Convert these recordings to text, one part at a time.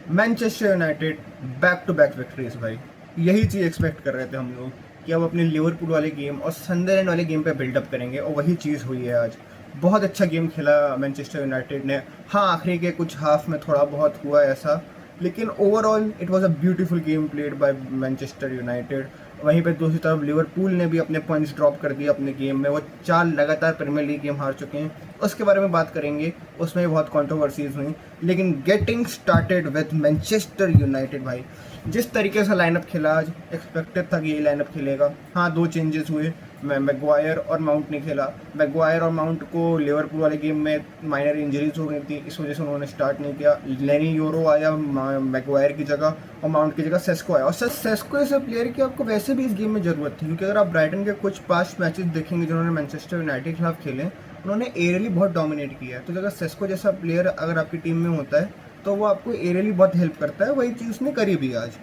Manchester United back to back victories भाई। यही चीज़ expect कर रहे थे हम लोग कि अब अपने लिवरपूल वाले गेम और सनडरलैंड वाले गेम पे बिल्डअप करेंगे, और वही चीज़ हुई है आज। बहुत अच्छा गेम खेला मैनचेस्टर यूनाइटेड ने। हाँ, आखिरी के कुछ हाफ में थोड़ा बहुत हुआ ऐसा, लेकिन overall it was a beautiful game played by Manchester United. वहीं पे दूसरी तरफ लिवरपूल ने भी अपने पॉइंट्स ड्रॉप कर दिए अपने गेम में। वो 4 लगातार प्रीमियर लीग गेम हार चुके हैं, उसके बारे में बात करेंगे। उसमें भी बहुत कंट्रोवर्सीज हुई, लेकिन getting started with Manchester United भाई, जिस तरीके से लाइनअप खेला आज, एक्सपेक्टेड था कि यही लाइनअप खेलेगा। हाँ, 2 चेंजेस हुए, मैगवायर और माउंट ने खेला। मैगवायर और माउंट को लिवरपूल वाले गेम में माइनर इंजरीज हो गई थी, इस वजह से उन्होंने स्टार्ट नहीं किया। लेनी यूरो आया मैगवायर की जगह, और माउंट की जगह सेस्को आया। और सेस्को ऐसे प्लेयर की आपको वैसे भी इस गेम में ज़रूरत थी, क्योंकि अगर आप ब्राइटन के कुछ पास्ट मैचेस देखेंगे जिन्होंने मैनचेस्टर यूनाइटेड के खिलाफ खेले, उन्होंने एरियली बहुत डोमिनेट किया है। तो अगर सेस्को जैसा प्लेयर अगर आपकी टीम में होता है तो वो आपको एरियली बहुत हेल्प करता है। वही चीज़ उसने करी भी आज।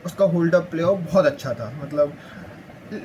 उसका होल्ड अप प्ले ऑफ बहुत अच्छा था मतलब।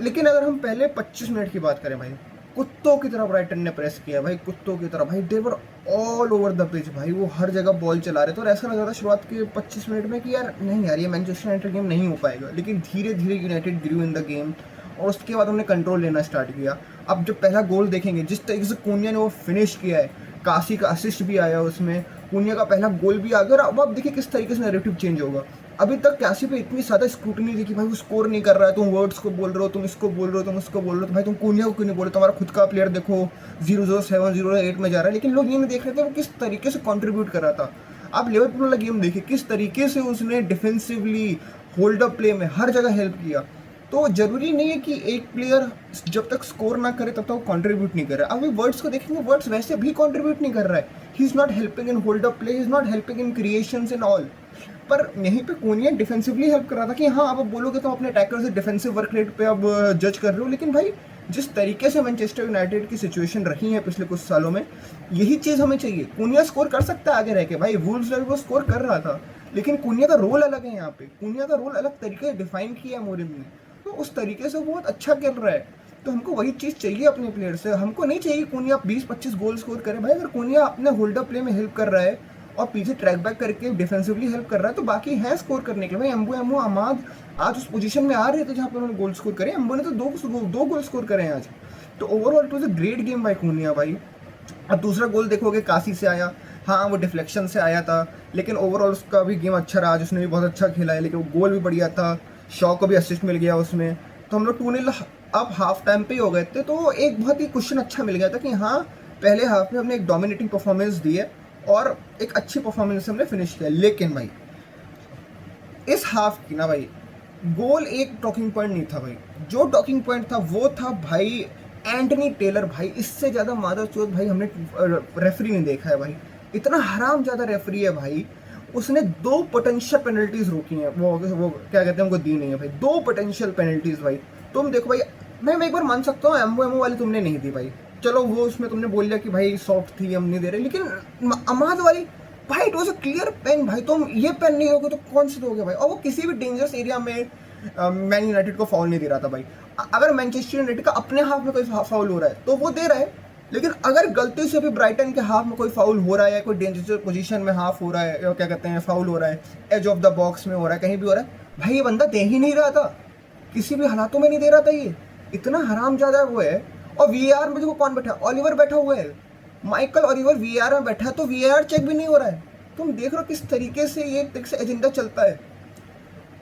लेकिन अगर हम पहले 25 मिनट की बात करें भाई, कुत्तों की तरह ब्राइटन ने प्रेस किया भाई, कुत्तों की तरह भाई। देवर ऑल ओवर द पिच भाई, वो हर जगह बॉल चला रहे थे, और ऐसा लग रहा था शुरुआत के 25 मिनट में कि यार नहीं यार, ये मैनचेस्टर यूनाइटेड गेम नहीं हो पाएगा। लेकिन धीरे धीरे United grew in the game, और उसके बाद हमने कंट्रोल लेना स्टार्ट किया। अब जब पहला गोल देखेंगे, जिस तरीके से कुनिया ने वो फिनिश किया है, काशी का असिस्ट भी आया उसमें, कुनिया का पहला गोल भी आ गया। अब आप देखिए किस तरीके से नैरेटिव चेंज होगा। अभी तक कैसी पे इतनी ज़्यादा स्क्रूटनी थी कि भाई वो स्कोर नहीं कर रहा है, तुम वर्ड्स को बोल रहे हो, तुम इसको बोल रहे हो, तुम उसको बोल रहे हो, तो भाई तुम कुनिया को क्यों नहीं बोल रहे? तुम्हारा खुद का प्लेयर देखो 007 008 में जा रहा है। लेकिन लोग ये नहीं देख रहे थे वो किस तरीके से कॉन्ट्रीब्यूट कर रहा था। आप लिवरपूल वाला गेम देखिए, किस तरीके से उसने डिफेंसिवली, होल्ड अप प्ले में हर जगह हेल्प किया। तो जरूरी नहीं है कि एक प्लेयर जब तक स्कोर ना करे तब तक वो कंट्रीब्यूट नहीं कर रहा है। अभी वर्ड्स को देखेंगे, वर्ड्स वैसे भी कंट्रीब्यूट नहीं कर रहा है। He is not helping in hold up play, he is not helping in creations in all. पर यहीं पे कोनिया डिफेंसिवली हेल्प कर रहा था कि हाँ, आप बोलोगे तो अपने अटैकर से डिफेंसिव वर्क रेट पे अब जज कर रहे हो। लेकिन भाई जिस तरीके से मैनचेस्टर यूनाइटेड की सिचुएशन रही है पिछले कुछ सालों में, यही चीज़ हमें चाहिए। कुनिया स्कोर कर सकता है आगे रह के भाई, वुल्व्स वो स्कोर कर रहा था, लेकिन कुनिया का रोल अलग है यहाँ पे। कुनिया का रोल अलग तरीके से डिफाइन किया है मोरिम ने, तो उस तरीके से वो बहुत अच्छा खेल रहा है। तो हमको वही चीज़ चाहिए अपने प्लेयर से। हमको नहीं चाहिए कुनिया 20-25 गोल स्कोर करे भाई। अगर कुनिया अपने होल्ड अप प्ले में हेल्प कर रहा है और पीछे ट्रैक बैक करके डिफेंसिवली हेल्प कर रहा है, तो बाकी है स्कोर करने के लिए भाई। एम्बो अमाद आज उस पोजीशन में आ रहे थे जहाँ पे उन्होंने गोल स्कोर करे। एम्बो ने तो दो गोल स्कोर करे हैं आज। तो overall it was a great game by कुनिया भाई। अब दूसरा गोल देखोगे काशी से आया, हाँ वो डिफ्लेक्शन से आया था, लेकिन ओवरऑल उसका भी गेम अच्छा रहा आज। उसने भी बहुत अच्छा खेला है, लेकिन वो गोल भी बढ़िया था। शॉ को भी असिस्ट मिल गया उसमें। तो हम लोग 2-0 अब हाफ टाइम पे ही हो गए थे, तो एक बहुत ही क्वेश्चन अच्छा मिल गया था कि हाँ, पहले हाफ में हमने एक डोमिनेटिंग परफॉर्मेंस दी है और एक अच्छी परफॉर्मेंस हमने फिनिश किया। लेकिन भाई इस हाफ की ना भाई, गोल एक टॉकिंग पॉइंट नहीं था भाई। जो टॉकिंग पॉइंट था वो था भाई एंटनी टेलर भाई। इससे ज़्यादा मादर चौथ भाई हमने रेफरी नहीं देखा है भाई। इतना हराम ज़्यादा रेफरी है भाई। उसने 2 पोटेंशियल पेनल्टीज रोकी हैं, वो क्या कहते हैं, उनको दी नहीं है भाई। 2 पोटेंशियल पेनल्टीज भाई। तुम देखो भाई, मैं एक बार मान सकता हूँ एम्बो वाली तुमने नहीं दी भाई, चलो वो उसमें तुमने बोल दिया कि भाई सॉफ्ट थी हम नहीं दे रहे। लेकिन अमाद वाली भाई, it was a clear pen भाई। तुम ये पेन नहीं दोगे तो कौन सी दोगे भाई? और वो किसी भी डेंजरस एरिया में मैन यूनाइटेड को फाउल नहीं दे रहा था भाई। अगर मैनचेस्टर यूनाइटेड का अपने हाफ में कोई फाउल हो रहा है तो वो दे रहा है, लेकिन अगर गलती से भी ब्राइटन के हाफ में कोई फाउल हो रहा है, या कोई डेंजरस पोजीशन में हाफ हो रहा है, या क्या कहते हैं फाउल हो रहा है, एज ऑफ द बॉक्स में हो रहा है, कहीं भी हो रहा है भाई, ये बंदा दे ही नहीं रहा था। किसी भी हालातों में नहीं दे रहा था। ये इतना हराम ज़्यादा वो है। और वीआर में देखो कौन बैठा है, ओलिवर बैठा हुआ है, माइकल ओलिवर वीआर में बैठा है, तो वीआर चेक भी नहीं हो रहा है। तुम देख रहे हो किस तरीके से ये एजेंडा चलता है।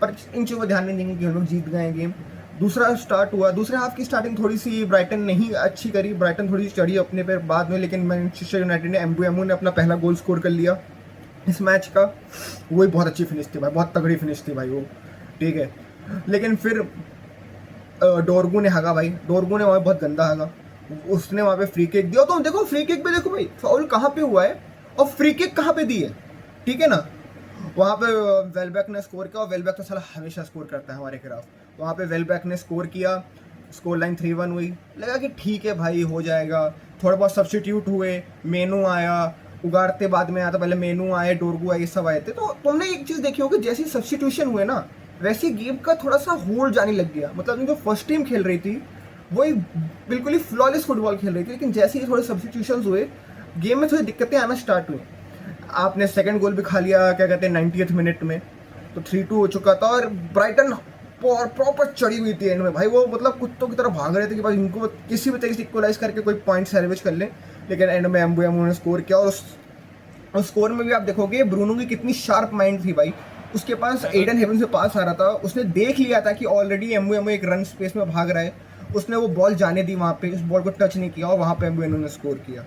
पर इन चीज़ों पर ध्यान नहीं देंगे कि हम लोग जीत गए गेम। दूसरा स्टार्ट हुआ, दूसरे हाफ की स्टार्टिंग थोड़ी सी ब्राइटन नहीं अच्छी करी, ब्राइटन थोड़ी सी चढ़ी अपने पे बाद में, लेकिन मैनचेस्टर यूनाइटेड ने एम्बू ने अपना पहला गोल स्कोर कर लिया इस मैच का। वही बहुत अच्छी फिनिश थी भाई, बहुत तगड़ी फिनिश थी भाई वो, ठीक है। लेकिन फिर डोरगू ने हगा भाई, डोरगू ने वहाँ बहुत गंदा हगा। उसने वहाँ पे फ्री किक दिया। तो देखो फ्री किक पे देखो भाई फाउल कहाँ पे हुआ है और फ्री किक कहाँ पे दी है, ठीक है ना। वहाँ पे वेलबैक ने स्कोर किया, और वेलबैक तो साला हमेशा स्कोर करता है हमारे खिलाफ। वहाँ पे वेलबैक ने स्कोर किया, स्कोर लाइन 3-1 हुई। लगा कि ठीक है भाई हो जाएगा। थोड़ा बहुत सब्सटीट्यूट हुए, मेनू आया, उगारते बाद में आया था, पहले मेनू आए, डोरगू आए, ये सब आए थे। तो तुमने एक चीज़ देखी होगी, जैसे सब्सटीट्यूशन हुए ना, वैसे गेम का थोड़ा सा होल्ड जाने लग गया। मतलब जो फर्स्ट टीम खेल रही थी वही बिल्कुल ही फ्लॉलेस फुटबॉल खेल रही थी, लेकिन जैसे ही थोड़े सब्सटीट्यूशन हुए गेम में थोड़ी दिक्कतें आना स्टार्ट हुई। आपने सेकंड गोल भी खा लिया, क्या कहते हैं, 90th मिनट में, तो 3-2 हो चुका था। और ब्राइटन प्रॉपर चढ़ी हुई थी एंड में भाई, वो मतलब कुत्तों की तरह भाग रहे थे कि भाई इनको किसी भी तरीके से इक्वलाइज करके कोई पॉइंट सैल्वेज कर ले। लेकिन एंड में एम्बुएमो ने स्कोर किया, और उस स्कोर में भी आप देखोगे ब्रूनो की कितनी शार्प माइंड थी भाई। उसके पास एडन हेवन से पास आ रहा था, उसने देख लिया था कि ऑलरेडी एम्बुएमो एक रन स्पेस में भाग रहा है, उसने वो बॉल जाने दी वहाँ पे, उस बॉल को टच नहीं किया और वहाँ पे एम्बुएमो ने स्कोर किया।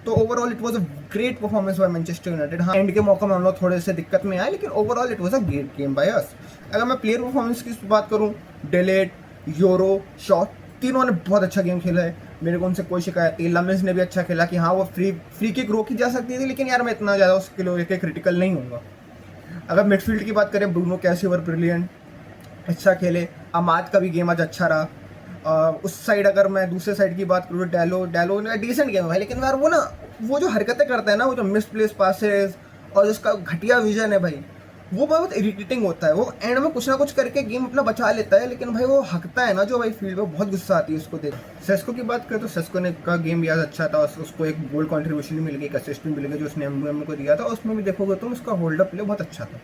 तो overall it was a great performance by Manchester United. हाँ, एंड के मौके में हम लोग थोड़े से दिक्कत में आए, लेकिन overall it was a great game by us. अगर मैं प्लेयर परफॉर्मेंस की बात करूँ, डेलेट, यूरो, शॉट, तीनों ने बहुत अच्छा गेम खेला है, मेरे को उनसे कोई शिकायत नहीं। लमिस ने भी अच्छा खेला कि हाँ वो फ्री किक रोकी जा सकती थी, लेकिन यार मैं इतना ज़्यादा उसके लिए क्रिटिकल नहीं हूँगा। अगर मिडफील्ड की बात करें, ब्रूनो कैसीवर ब्रिलियंट, अच्छा खेले। अमाद का भी गेम आज अच्छा रहा। उस साइड अगर मैं दूसरे साइड की बात करूँ, डैलो ने डिसेंट गेम भाई, लेकिन यार वो जो हरकतें करता है ना, वो जो मिसप्लेस पासेस और उसका घटिया विजन है भाई, वो बहुत इरिटेटिंग होता है। वो एंड में कुछ ना कुछ करके गेम अपना बचा लेता है, लेकिन भाई वो हकता है ना जो भाई फील्ड में, बहुत गुस्सा आती है उसको देख। सेस्को की बात करें तो सेस्को ने का गेम भी आज अच्छा था, उसको एक गोल कंट्रीब्यूशन भी मिल गई, एक असिस्ट भी मिल गई जो उसने एम्बुएमो को दिया था। उसमें भी देखोगे तुम, उसका होल्ड अप प्ले बहुत अच्छा था।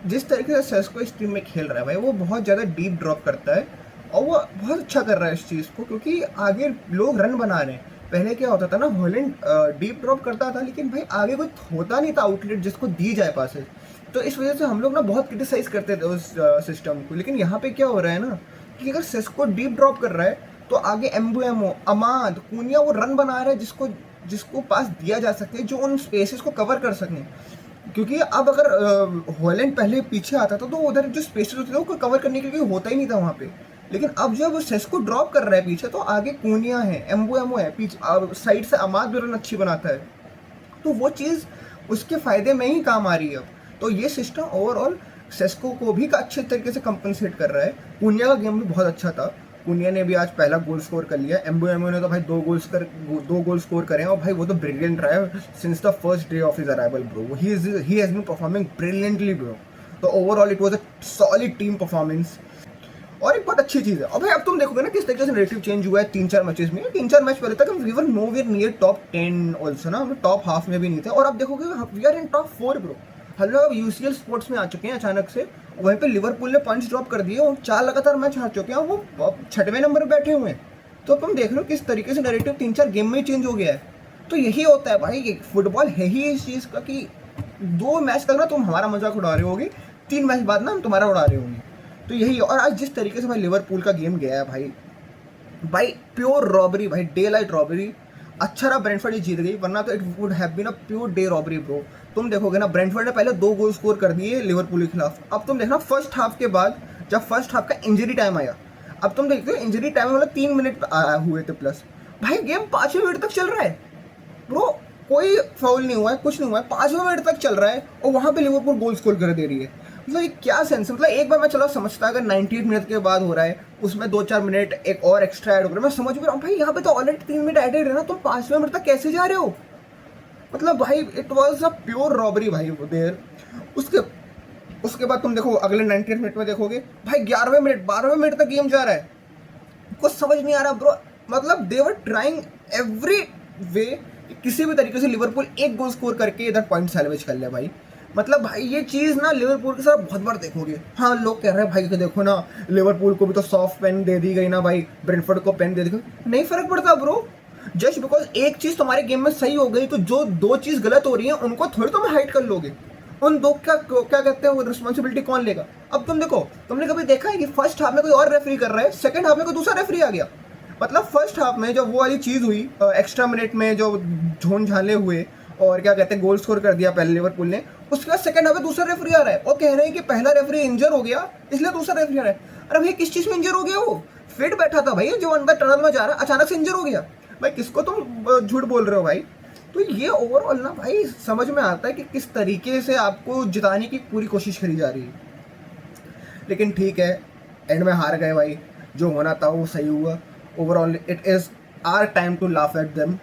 जिस तरीके से सेस्को इस टीम में खेल रहा है भाई, वो बहुत ज़्यादा डीप ड्रॉप करता है और वो बहुत अच्छा कर रहा है इस चीज़ को, क्योंकि आगे लोग रन बना रहे हैं। पहले क्या होता था ना, हॉलैंड डीप ड्रॉप करता था, लेकिन भाई आगे कोई होता नहीं था आउटलेट जिसको दी जाए पासेस। तो इस वजह से हम लोग ना बहुत क्रिटिसाइज करते थे उस सिस्टम को। लेकिन यहाँ पे क्या हो रहा है ना, कि अगर सेस्को डीप ड्रॉप कर रहा है तो आगे एम्बुएमो, अमाद, कुनिया वो रन बना रहे हैं जिसको पास दिया जा सकते हैं, जो उन स्पेसेस को कवर कर सकें। क्योंकि अब अगर हॉलैंड पहले पीछे आता था तो उधर जो स्पेसेस होते थे वो कवर करने के लिए होता ही नहीं था वहाँ पे। लेकिन अब जब सेस्को ड्रॉप कर रहा है पीछे, तो आगे कुनिया है, एम्बुएमो है, पीछे साइड से अमाद भी रन अच्छी बनाता है, तो वो चीज़ उसके फ़ायदे में ही काम आ रही है अब। तो ये सिस्टम ओवरऑल सेस्को को भी अच्छे तरीके से कंपनसेट कर रहा है। कुनिया का गेम भी बहुत अच्छा था, कुनिया ने भी आज पहला गोल स्कोर कर लिया। एम्बुएमो ने तो भाई दो गोल स्कोर करे हैं, और भाई वो तो ब्रिलियंट रहा है since the first day of his arrival bro. He has been performing brilliantly bro. तो overall it was a solid team performance. और एक बहुत अच्छी चीज़ है, अब तुम देखोगे ना किस तरीके से नैरेटिव चेंज हुआ है 3-4 मैचेस में। 3-4 मैच पहले तक हम we were nowhere near top 10 also ना, हम टॉप हाफ में भी नहीं थे, और अब देखोगे we are in top 4 bro. हम लोग यूसीएल स्पोर्ट्स में आ चुके हैं अचानक से। वहीं पे लिवरपूल ने पॉइंट्स ड्रॉप कर दिए और 4 लगातार मैच हार चुके हैं, वो 6वें नंबर पर बैठे हुए हैं। तो तुम देख रहे हो किस तरीके से नैरेटिव 3-4 गेम में ही चेंज हो गया है। तो यही होता है भाई, फुटबॉल है ही इस चीज़ का कि 2 मैच तक ना तुम हमारा मजाक उड़ा रहे होगे, 3 मैच बाद ना हम तुम्हारा उड़ा रहे होंगे। तो यही। और आज जिस तरीके से भाई लिवरपूल का गेम गया है भाई प्योर रॉबरी भाई, डे लाइट रॉबरी। अच्छा रहा ब्रेंटफोर्ड ही जीत गई, वरना तो it would have been a pure day robbery bro. तुम देखोगे ना, ब्रेंटफोर्ड ने पहले 2 गोल स्कोर कर दिए लिवरपूल के खिलाफ। अब तुम देखना फर्स्ट हाफ के बाद, जब फर्स्ट हाफ का इंजरी टाइम आया, अब तुम देखते हो इंजरी टाइम में मतलब 3 मिनट हुए थे प्लस, भाई गेम 5वें मिनट तक चल रहा है ब्रो। कोई फाउल नहीं हुआ है, कुछ नहीं हुआ है, 5वें मिनट तक चल रहा है, और वहाँ पे लिवरपूल गोल स्कोर कर दे रही है। मतलब ये क्या सेंस है? मतलब एक बार मैं चलो समझता, अगर 98 मिनट के बाद हो रहा है, उसमें 2-4 मिनट एक और एक्स्ट्रा ऐड हो रहा है, मैं समझ भी रहा हूँ भाई, यहाँ पे तो ऑलरेडी 3 मिनट एडेड है ना, तुम 5वें मिनट तक कैसे जा रहे हो? मतलब भाई it was a pure robbery भाई देर। उसके बाद तुम देखो अगले 98 मिनट में देखोगे भाई 11वें मिनट 12वें मिनट तक गेम जा रहा है, कुछ समझ नहीं आ रहा ब्रो। मतलब दे वर ट्राइंग एवरी वे, किसी भी तरीके से लिवरपूल एक गोल स्कोर करके इधर पॉइंट सैल्वेज कर ले भाई। मतलब भाई ये चीज़ ना लिवरपूल के साथ बहुत बार देखोगे। हाँ, लोग कह रहे हैं भाई कि देखो ना, लिवरपूल को भी तो सॉफ्ट पेन दे दी गई ना भाई, ब्रेंटफोर्ड को पेन दे दी गई, नहीं फर्क पड़ता ब्रो। जस्ट बिकॉज एक चीज़ तुम्हारे गेम में सही हो गई, तो जो 2 चीज़ गलत हो रही है उनको थोड़ी तुम हाइड कर लोगे। उन 2 क्या कहते हैं वो रिस्पॉन्सिबिलिटी कौन लेगा? अब तुम देखो, तुमने कभी देखा है कि फर्स्ट हाफ में कोई और रेफरी कर रहा है, सेकंड हाफ में कोई दूसरा रेफरी आ गया? मतलब फर्स्ट हाफ में जो वो वाली चीज़ हुई, एक्स्ट्रा मिनट में जो झोन झाले हुए और क्या कहते हैं गोल स्कोर कर दिया पहले लिवरपूल ने, उसके बाद सेकंड हाफ में दूसरा रेफरी आ रहा है और कह रहे हैं कि पहला रेफरी इंजर हो गया इसलिए दूसरा रेफरी आ रहा है। अरे भाई किस चीज़ में इंजर हो गया? वो फिट बैठा था भाई, जो अंदर टनल में जा रहा है, अचानक से इंजर हो गया भाई, किसको तुम झूठ बोल रहे हो भाई? तो ये ओवरऑल ना भाई समझ में आता है कि किस तरीके से आपको जिताने की पूरी कोशिश करी जा रही है। लेकिन ठीक है, एंड में हार गए भाई, जो होना था वो सही हुआ। Overall it is our time to laugh at them.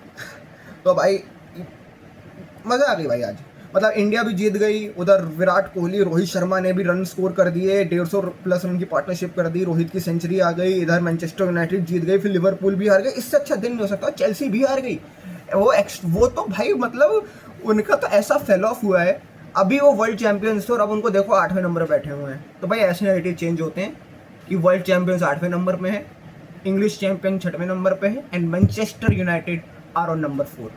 तो भाई मज़ा आ गई भाई आज। मतलब इंडिया भी जीत गई, उधर विराट कोहली, रोहित शर्मा ने भी रन स्कोर कर दिए, 150+ रन की पार्टनरशिप कर दी, रोहित की सेंचुरी आ गई, इधर मैनचेस्टर यूनाइटेड जीत गई, फिर लिवरपूल भी हार गई। इससे अच्छा दिन नहीं हो सकता, चेल्सी भी हार गई। वो तो भाई मतलब उनका तो ऐसा फेल ऑफ हुआ है, अभी वो वर्ल्ड चैंपियंस थे और अब उनको देखो 8वें नंबर पर बैठे हुए हैं। तो भाई ऐसे नैरेटिव चेंज होते हैं कि वर्ल्ड चैंपियंस 8वें नंबर पे है, इंग्लिश चैंपियन 6वें नंबर पे है, and Manchester United are on number 4।